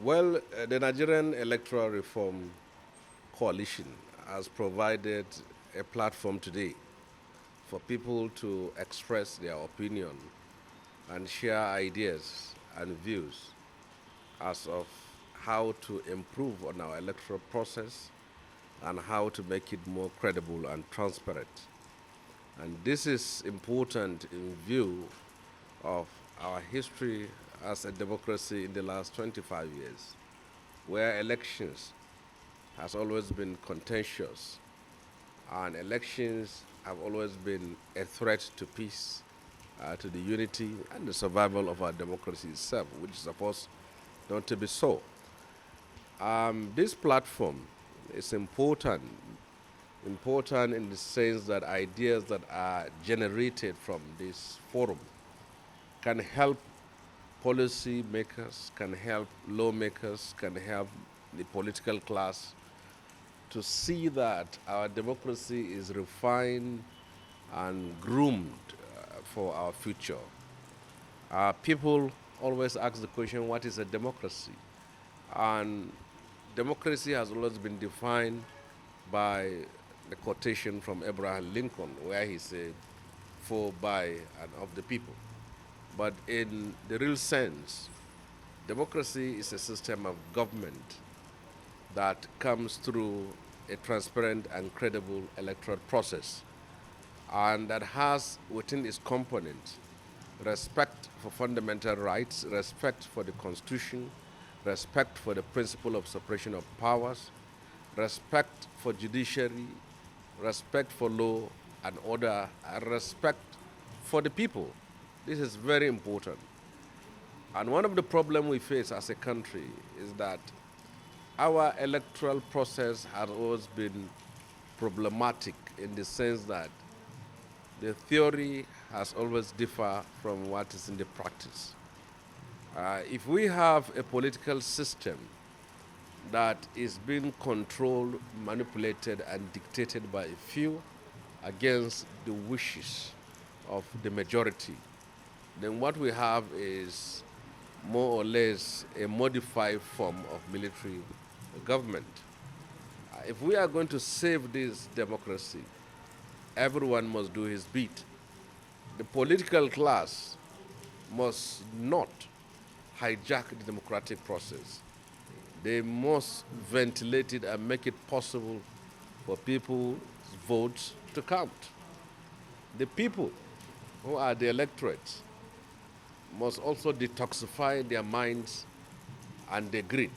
Well, the Nigerian Electoral Reform Coalition has provided a platform today for people to express their opinion and share ideas and views as of how to improve on our electoral process and how to make it more credible and transparent. And this is important in view of our history as a democracy in the last 25 years, where elections has always been contentious and elections have always been a threat to peace, to the unity and the survival of our democracy itself, which is supposed not to be so. This platform is important in the sense that ideas that are generated from this forum can help policy makers, can help lawmakers, can help the political class to see that our democracy is refined and groomed for our future. People always ask the question, what is a democracy? And democracy has always been defined by the quotation from Abraham Lincoln, where he said, for, by, and of the people. But in the real sense, democracy is a system of government that comes through a transparent and credible electoral process and that has within its components respect for fundamental rights, respect for the Constitution, respect for the principle of separation of powers, respect for judiciary, respect for law and order, and respect for the people. This is very important. And one of the problems we face as a country is that our electoral process has always been problematic in the sense that the theory has always differed from what is in the practice. If we have a political system that is being controlled, manipulated, and dictated by a few against the wishes of the majority, then what we have is more or less a modified form of military government. If we are going to save this democracy, everyone must do his bit. The political class must not hijack the democratic process. They must ventilate it and make it possible for people's votes to count. The people who are the electorate must also detoxify their minds and their greed.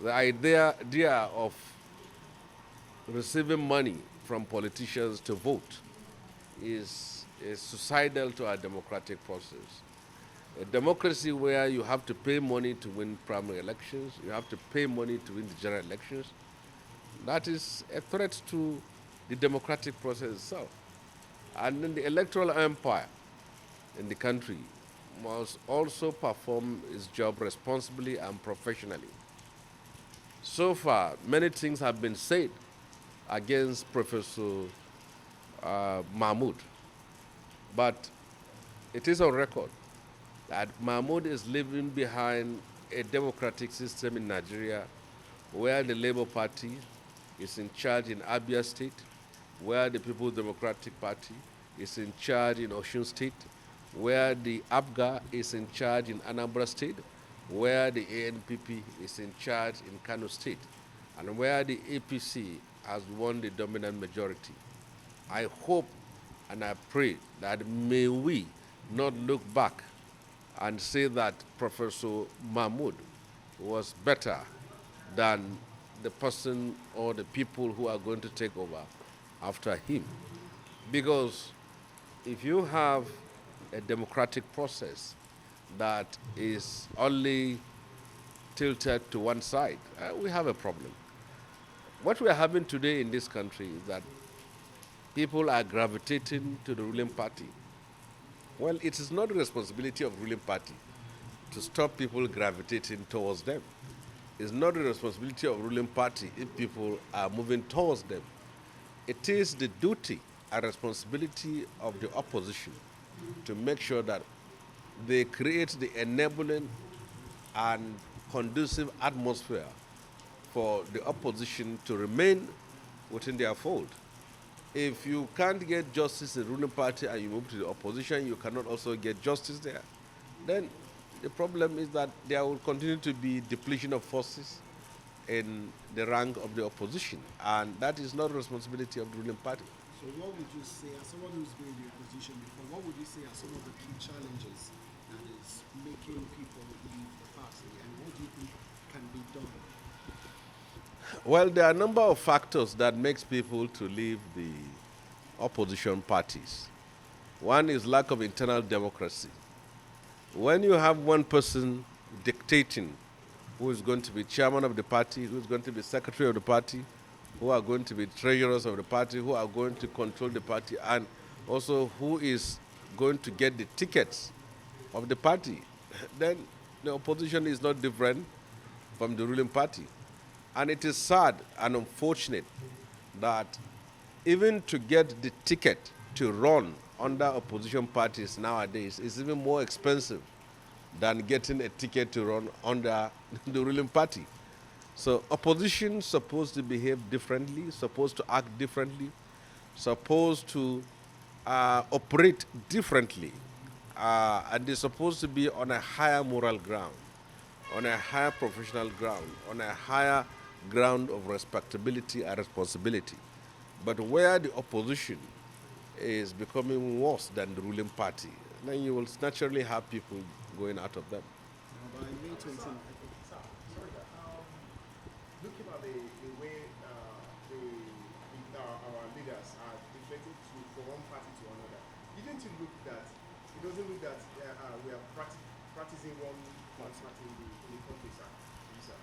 The idea of receiving money from politicians to vote is suicidal to our democratic process. A democracy where you have to pay money to win primary elections, you have to pay money to win the general elections, that is a threat to the democratic process itself. And then the electoral empire in the country must also perform its job responsibly and professionally. So far, many things have been said against Professor Mahmoud, but it is on record that Mahmoud is leaving behind a democratic system in Nigeria where the Labour Party is in charge in Abia State, where the People's Democratic Party is in charge in Osun State, where the ABGA is in charge in Anambra State, where the ANPP is in charge in Kano State, and where the APC has won the dominant majority. I hope and I pray that may we not look back and say that Professor Mahmoud was better than the person or the people who are going to take over after him. Because if you have a democratic process that is only tilted to one side, we have a problem. What we are having today in this country is that people are gravitating to the ruling party. Well, it is not the responsibility of ruling party to stop people gravitating towards them. It's not the responsibility of ruling party if people are moving towards them. It is the duty and responsibility of the opposition to make sure that they create the enabling and conducive atmosphere for the opposition to remain within their fold. If you can't get justice in the ruling party and you move to the opposition, you cannot also get justice there. Then the problem is that there will continue to be depletion of forces in the rank of the opposition, and that is not the responsibility of the ruling party. So what would you say, as someone who's been in the opposition before, what would you say are some of the key challenges that is making people leave the party, and what do you think can be done? Well, there are a number of factors that makes people to leave the opposition parties. One is lack of internal democracy. When you have one person dictating who is going to be chairman of the party, who is going to be secretary of the party, who are going to be treasurers of the party, who are going to control the party, and also who is going to get the tickets of the party, then the opposition is not different from the ruling party. And it is sad and unfortunate that even to get the ticket to run under opposition parties nowadays is even more expensive than getting a ticket to run under the ruling party. So opposition is supposed to behave differently, supposed to act differently, supposed to operate differently, and they're supposed to be on a higher moral ground, on a higher professional ground, on a higher ground of respectability and responsibility. But where the opposition is becoming worse than the ruling party, then you will naturally have people going out of them. Now, by May 29th, Looking at the way our leaders are deflected from one party to another, didn't you look that it doesn't look that we are practicing one party in the country, sir?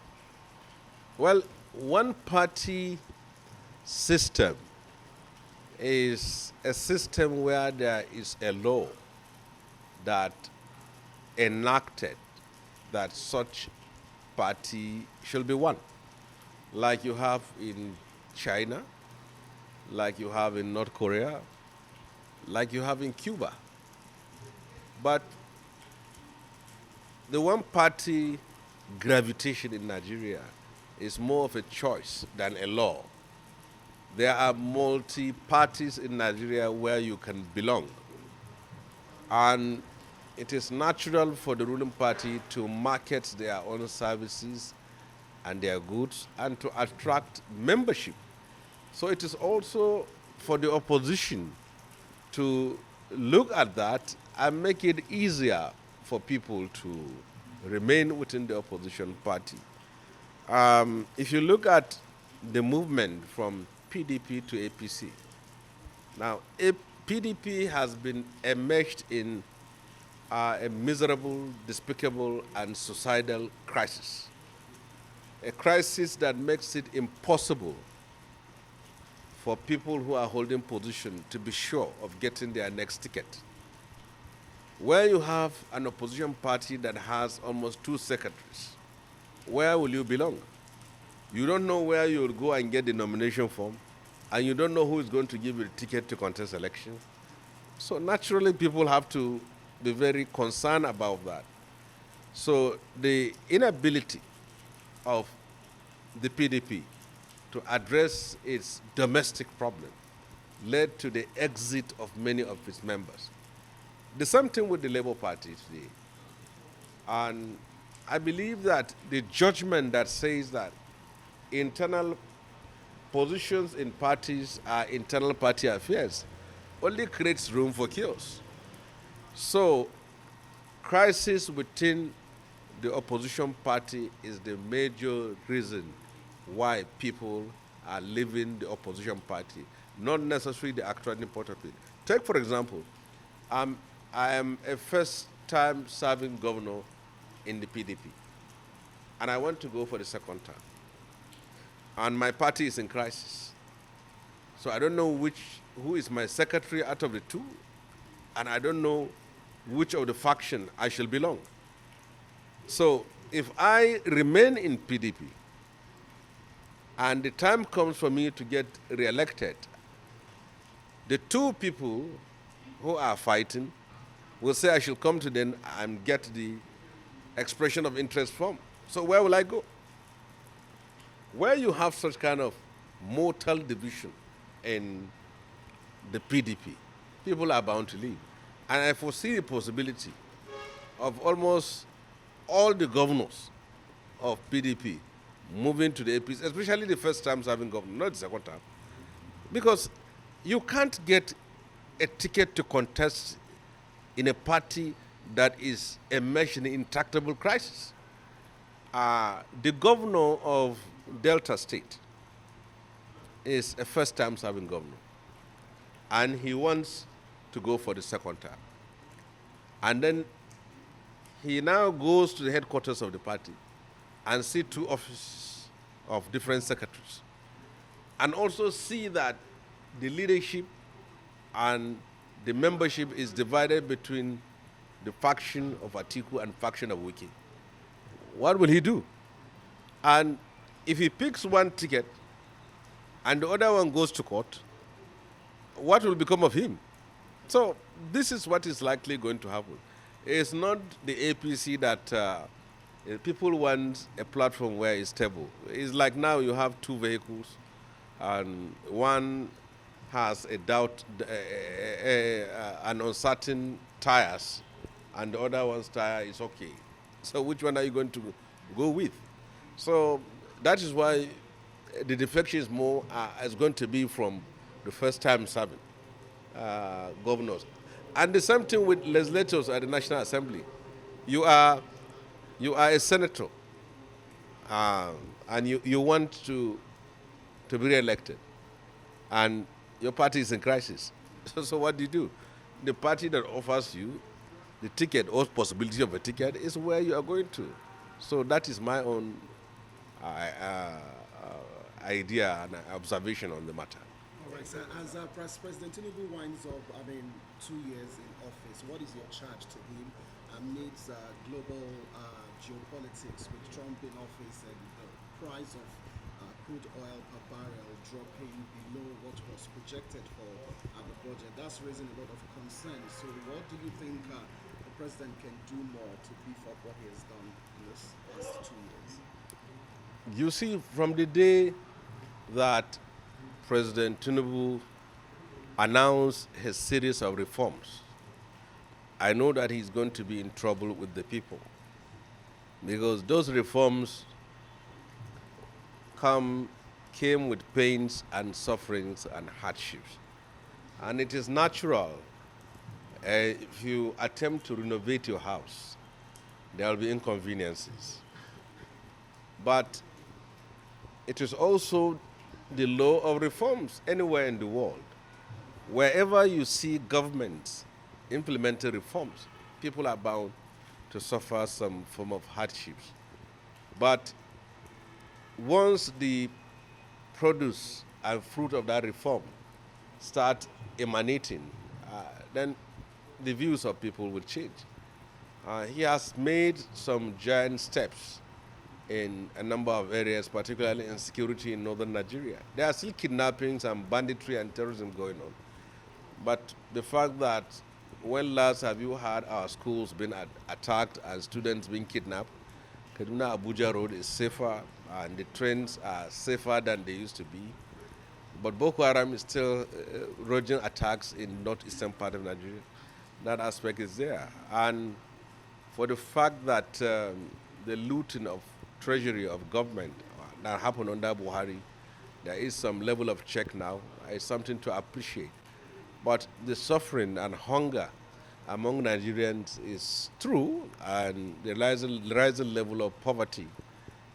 Well, one party system is a system where there is a law that enacted that such party should be one, like you have in China, like you have in North Korea, like you have in Cuba. But the one party gravitation in Nigeria is more of a choice than a law. There are multi parties in Nigeria where you can belong. And it is natural for the ruling party to market their own services and their goods and to attract membership. So it is also for the opposition to look at that and make it easier for people to remain within the opposition party. If you look at the movement from PDP to APC, now PDP has been enmeshed in a miserable, despicable, and suicidal crisis. A crisis that makes it impossible for people who are holding position to be sure of getting their next ticket. Where you have an opposition party that has almost 2 secretaries, where will you belong? You don't know where you'll go and get the nomination form, and you don't know who is going to give you the ticket to contest election. So naturally, people have to be very concerned about that. So the inability of the PDP to address its domestic problem led to the exit of many of its members. The same thing with the Labour Party today. And I believe that the judgment that says that internal positions in parties are internal party affairs only creates room for chaos. So, crisis within the opposition party is the major reason why people are leaving the opposition party, not necessarily the actual import of it. Take, for example, I am a first-time serving governor in the PDP, and I want to go for the second term. And my party is in crisis. So I don't know who is my secretary out of the two, and I don't know which of the faction I shall belong. So if I remain in PDP, and the time comes for me to get re-elected, the two people who are fighting will say I should come to them and get the expression of interest form. So where will I go? Where you have such kind of mortal division in the PDP, people are bound to leave. And I foresee the possibility of almost all the governors of PDP moving to the APC, especially the first time serving governor, not the second time. Because you can't get a ticket to contest in a party that is enmeshed in intractable crisis. The governor of Delta State is a first time serving governor, and he wants to go for the second term. And then he now goes to the headquarters of the party and see two offices of different secretaries, and also see that the leadership and the membership is divided between the faction of Atiku and faction of Wiki. What will he do? And if he picks one ticket and the other one goes to court, what will become of him? So this is what is likely going to happen. It's not the APC that people want a platform where it's stable. It's like now you have two vehicles, and one has a doubt, an uncertain tires, and the other one's tire is okay. So which one are you going to go with? So that is why the defection is going to be from the first time serving governors. And the same thing with legislators at the National Assembly. You are a senator, and you want to be re-elected, and your party is in crisis. So what do? The party that offers you the ticket or possibility of a ticket is where you are going to. So that is my own idea and observation on the matter. All right, sir. As President Tinubu winds up, 2 years in office, what is your charge to him amidst global geopolitics with Trump in office and the price of crude oil per barrel dropping below what was projected for the budget? That's raising a lot of concern. So what do you think the president can do more to beef up what he has done in this past 2 years? You see, from the day that President Tinubu announced his series of reforms, I know that he's going to be in trouble with the people, because those reforms came with pains and sufferings and hardships. And it is natural if you attempt to renovate your house, there will be inconveniences. But it is also the law of reforms anywhere in the world. Wherever you see governments implementing reforms, people are bound to suffer some form of hardships. But once the produce and fruit of that reform start emanating, then the views of people will change. He has made some giant steps in a number of areas, particularly in security in northern Nigeria. There are still kidnappings and banditry and terrorism going on. But the fact that when last have you had our schools being attacked and students being kidnapped? Kaduna Abuja Road is safer and the trains are safer than they used to be. But Boko Haram is still raging attacks in northeastern part of Nigeria. That aspect is there. And for the fact that the looting of treasury of government that happened under Buhari, there is some level of check now. It's something to appreciate. But the suffering and hunger among Nigerians is true, and the rising level of poverty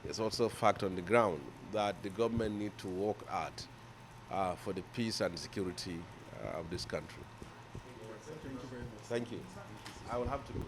is also a fact on the ground that the government need to work hard for the peace and security of this country. Thank you very much. Thank you. I will have to go.